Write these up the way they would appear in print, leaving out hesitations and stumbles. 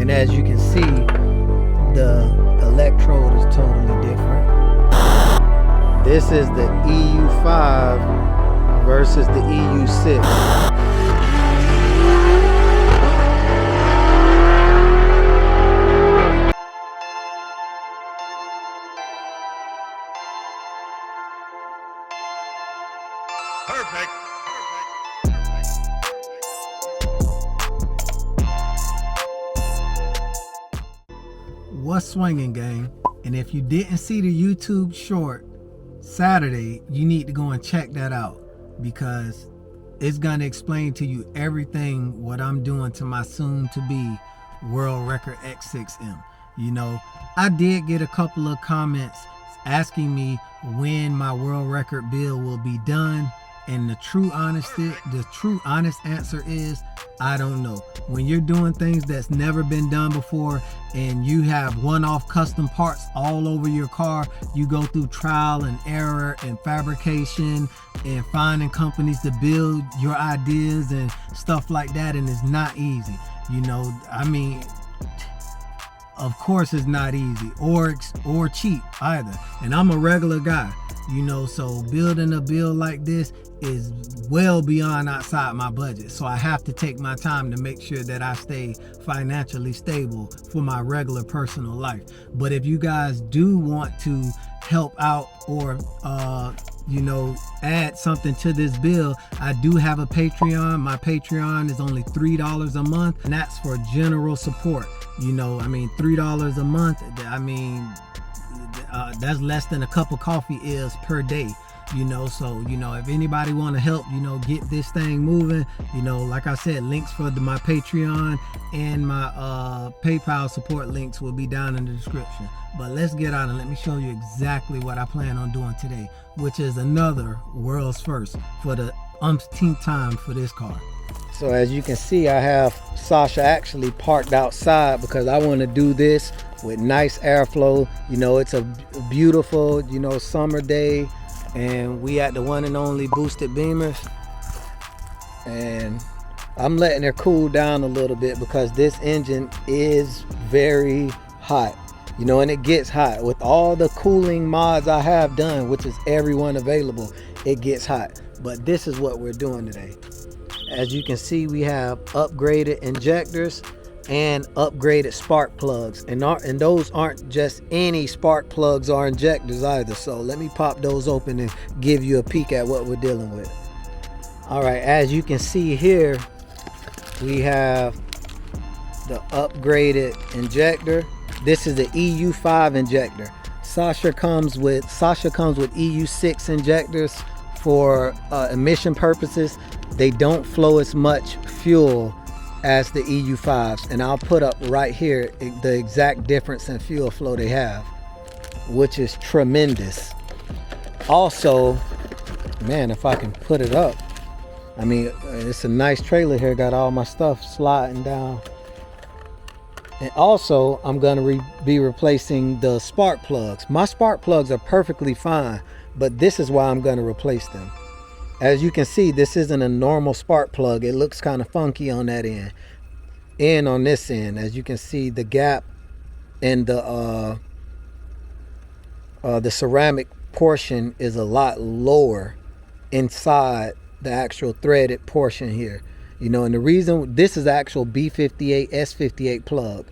And as you can see, the electrode is totally different. This is the EU5 versus the EU6. Perfect. What's swinging, gang? And if you didn't see the YouTube short Saturday, you need to go and check that out, because it's gonna explain to you everything what I'm doing to my soon-to-be world record X6M. You know, I did get a couple of comments asking me when my world record build will be done, and the true honest answer is I don't know. When you're doing things that's never been done before and you have one-off custom parts all over your car, you go through trial and error and fabrication and finding companies to build your ideas and stuff like that, and it's not easy. You know, I mean, of course it's not easy or cheap either. And I'm a regular guy, you know, so building a build like this is well beyond outside my budget. So I have to take my time to make sure that I stay financially stable for my regular personal life. But if you guys do want to help out or you know, add something to this bill, I do have a Patreon. My Patreon is only $3 a month, and that's for general support. You know, I mean, $3 a month, I mean, that's less than a cup of coffee is per day. You know, so, you know, if anybody want to help, you know, get this thing moving, you know, like I said, links for my Patreon and my PayPal support links will be down in the description. But let's get out and let me show you exactly what I plan on doing today, which is another world's first for the umpteenth time for this car. So as you can see, I have Sasha actually parked outside because I want to do this with nice airflow. You know, it's a beautiful, you know, summer day, and we at the one and only boosted BIMMERS, and I'm letting her cool down a little bit because this engine is very hot, you know, and it gets hot with all the cooling mods I have done, which is every one available. It gets hot, but this is what we're doing today. As you can see, we have upgraded injectors and upgraded spark plugs, and those aren't just any spark plugs or injectors either. So let me pop those open and give you a peek at what we're dealing with. All right, as you can see here, we have the upgraded injector. This is the EU5 injector. Sasha comes with EU6 injectors for emission purposes. They don't flow as much fuel as the EU5s, and I'll put up right here the exact difference in fuel flow they have, which is tremendous. Also, man, if I can put it up, I mean, it's a nice trailer here, got all my stuff sliding down. And also, I'm gonna be replacing the spark plugs. My spark plugs are perfectly fine, but this is why I'm gonna replace them. As you can see, this isn't a normal spark plug. It looks kind of funky on that end. And on this end, as you can see, the gap in the ceramic portion is a lot lower inside the actual threaded portion here. You know, and the reason, this is actual B58 S58 plug.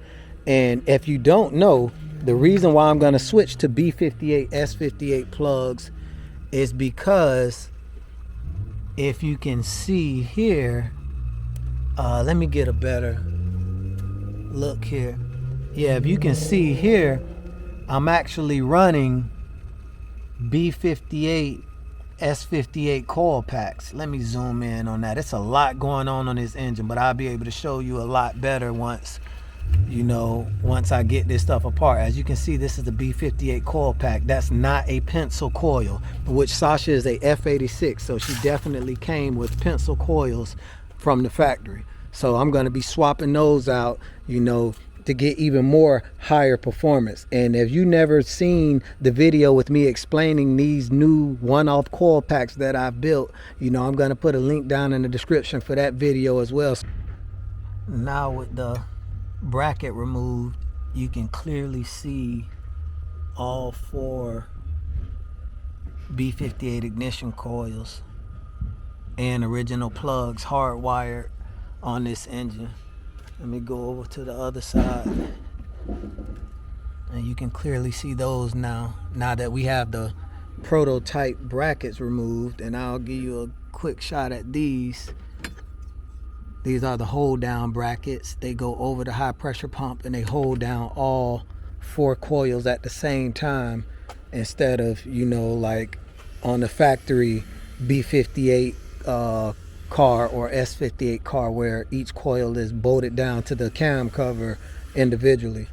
And if you don't know, the reason why I'm going to switch to B58 S58 plugs is because if you can see here, let me get a better look here. Yeah, if you can see here, I'm actually running B58 S58 coil packs. Let me zoom in on that. It's a lot going on this engine, but I'll be able to show you a lot better once, you know, once I get this stuff apart. As you can see, this is the B58 coil pack. That's not a pencil coil, which Sasha is a F86, so she definitely came with pencil coils from the factory. So I'm going to be swapping those out, you know, to get even more higher performance. And if you never seen the video with me explaining these new one-off coil packs that I've built, you know, I'm going to put a link down in the description for that video as well. Now with the bracket removed, you can clearly see all 4 B58 ignition coils and original plugs hardwired on this engine. Let me go over to the other side, and you can clearly see those now that we have the prototype brackets removed. And I'll give you a quick shot at these. These are the hold down brackets. They go over the high pressure pump and they hold down all 4 coils at the same time, instead of, you know, like on the factory B58 car or S58 car where each coil is bolted down to the cam cover individually.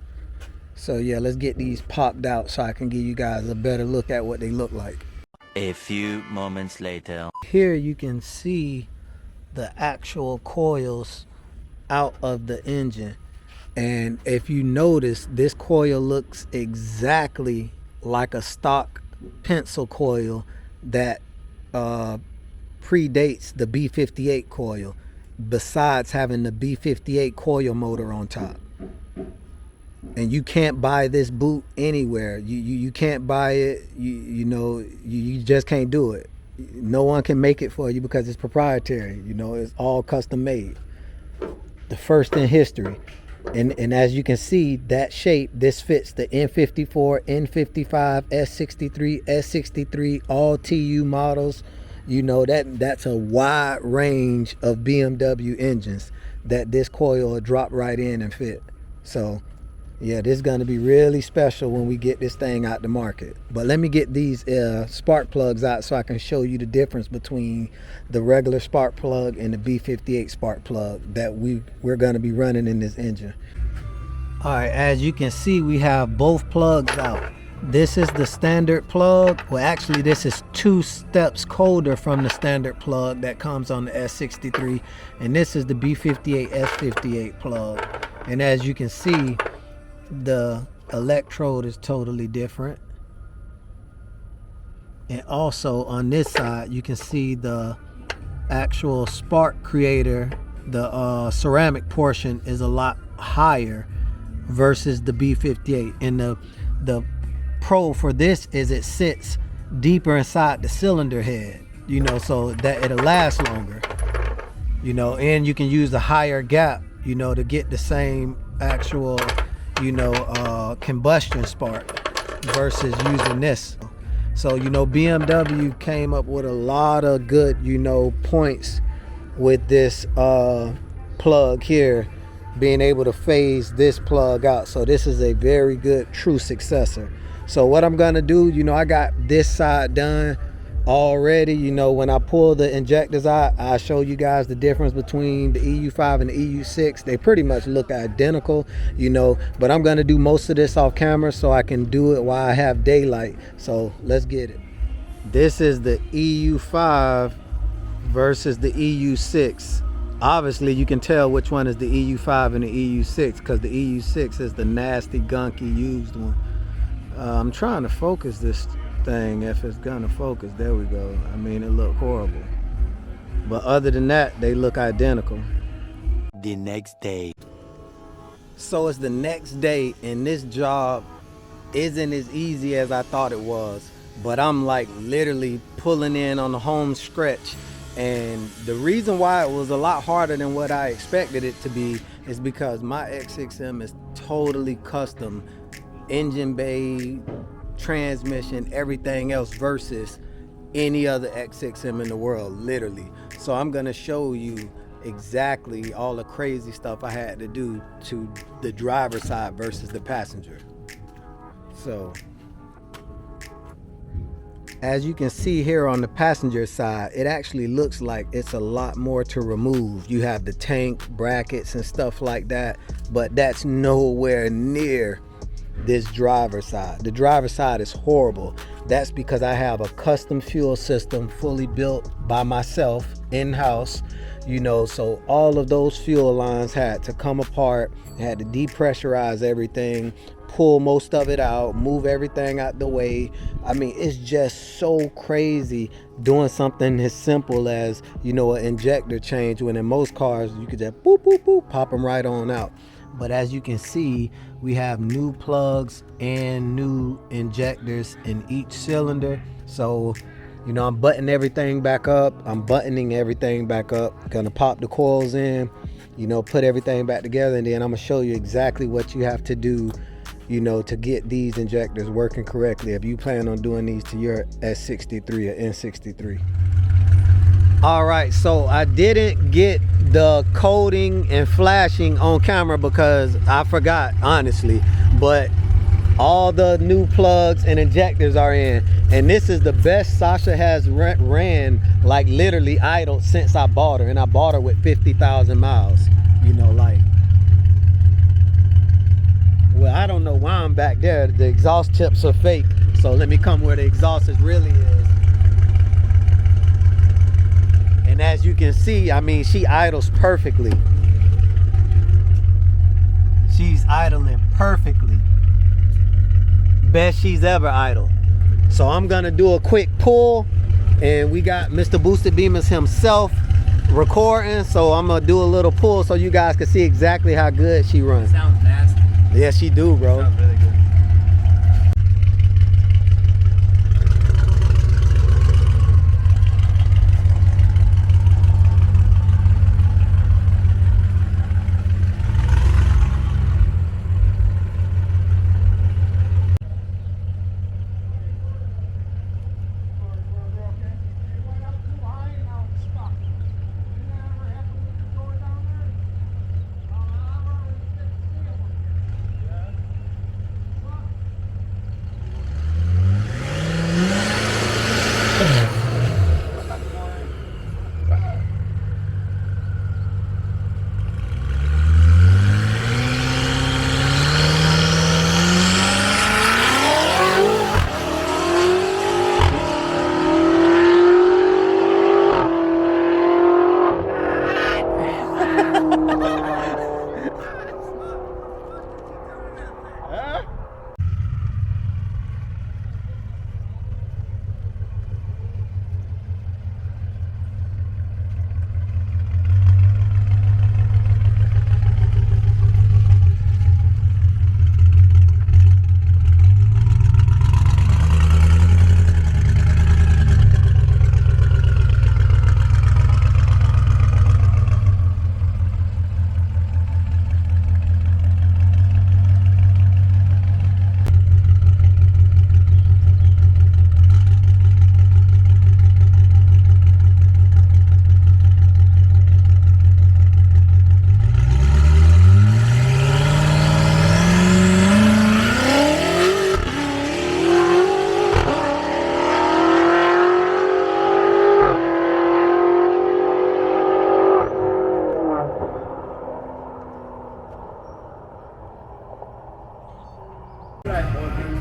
So yeah, let's get these popped out so I can give you guys a better look at what they look like. A few moments later. Here you can see the actual coils out of the engine, and if you notice, this coil looks exactly like a stock pencil coil that predates the B58 coil, besides having the B58 coil motor on top. And you can't buy this boot anywhere. You can't buy it. You know, you just can't do it. No one can make it for you because it's proprietary. You know, it's all custom made. The first in history. And as you can see, that shape, this fits the N54, N55, S63, S63, all TU models. You know, that's a wide range of BMW engines that this coil will drop right in and fit. So yeah, this is going to be really special when we get this thing out the market. But let me get these spark plugs out so I can show you the difference between the regular spark plug and the B58 spark plug that we're going to be running in this engine. All right, as you can see, we have both plugs out. This is the standard plug. Well, actually, this is 2 steps colder from the standard plug that comes on the S63. And this is the B58 S58 plug. And as you can see, the electrode is totally different. And also on this side, you can see the actual spark creator. The ceramic portion is a lot higher versus the B58. And the pro for this is it sits deeper inside the cylinder head, you know, so that it'll last longer, you know, and you can use the higher gap, you know, to get the same actual, you know, combustion spark versus using this. So, you know, BMW came up with a lot of good, you know, points with this plug here, being able to phase this plug out. So this is a very good true successor. So what I'm gonna do, you know, I got this side done already. You know, when I pull the injectors out, I show you guys the difference between the EU5 and the EU6. They pretty much look identical, you know, but I'm gonna do most of this off camera so I can do it while I have daylight. So let's get it. This is the EU5 versus the EU6. Obviously you can tell which one is the EU5 and the EU6 because the EU6 is the nasty, gunky, used one. I'm trying to focus this thing, if it's gonna focus. There we go. I mean, it looked horrible, but other than that, they look identical. The next day. So it's the next day, and this job isn't as easy as I thought it was, but I'm like literally pulling in on the home stretch. And the reason why it was a lot harder than what I expected it to be is because my X6M is totally custom, engine bay, transmission, everything else versus any other X6M in the world, literally. So I'm gonna show you exactly all the crazy stuff I had to do to the driver's side versus the passenger. So as you can see here on the passenger side, it actually looks like it's a lot more to remove. You have the tank, brackets and stuff like that, but that's nowhere near this driver's side. The driver's side is horrible. That's because I have a custom fuel system fully built by myself in-house, you know, so all of those fuel lines had to come apart, had to depressurize everything, pull most of it out, move everything out the way. I mean, it's just so crazy doing something as simple as, you know, an injector change, when in most cars you could just boop, boop, boop, pop them right on out. But as you can see, we have new plugs and new injectors in each cylinder. So, you know, I'm buttoning everything back up. Gonna pop the coils in, you know, put everything back together, and then I'm gonna show you exactly what you have to do, you know, to get these injectors working correctly if you plan on doing these to your S63 or N63. All right, so I didn't get the coding and flashing on camera because I forgot, honestly, but all the new plugs and injectors are in, and this is the best Sasha has ran, like literally idle, since I bought her, and I bought her with 50,000 miles, you know, like, well, I don't know why I'm back there. The exhaust tips are fake, so let me come where the exhaust really is. And as you can see, I mean, she idles perfectly. She's idling perfectly. Best she's ever idled. So I'm gonna do a quick pull, and we got Mr. Boosted BIMMERS himself recording, so I'm gonna do a little pull so you guys can see exactly how good she runs. Sounds nasty. Yeah, she do, bro. Sounds really good.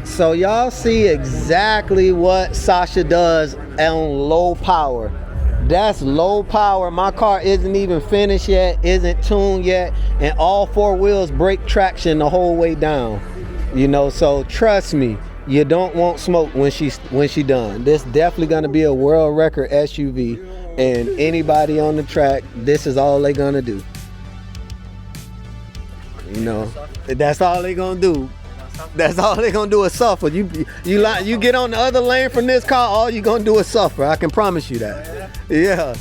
So y'all see exactly what Sasha does on low power. That's low power. My car isn't even finished yet, isn't tuned yet, and all four wheels brake traction the whole way down. You know, so trust me, you don't want smoke when she done. This definitely gonna be a world record SUV, and anybody on the track, this is all they gonna do. You know, that's all they gonna do. That's all they gonna do is suffer. You get on the other lane from this car, all you gonna do is suffer. I can promise you that. Yeah.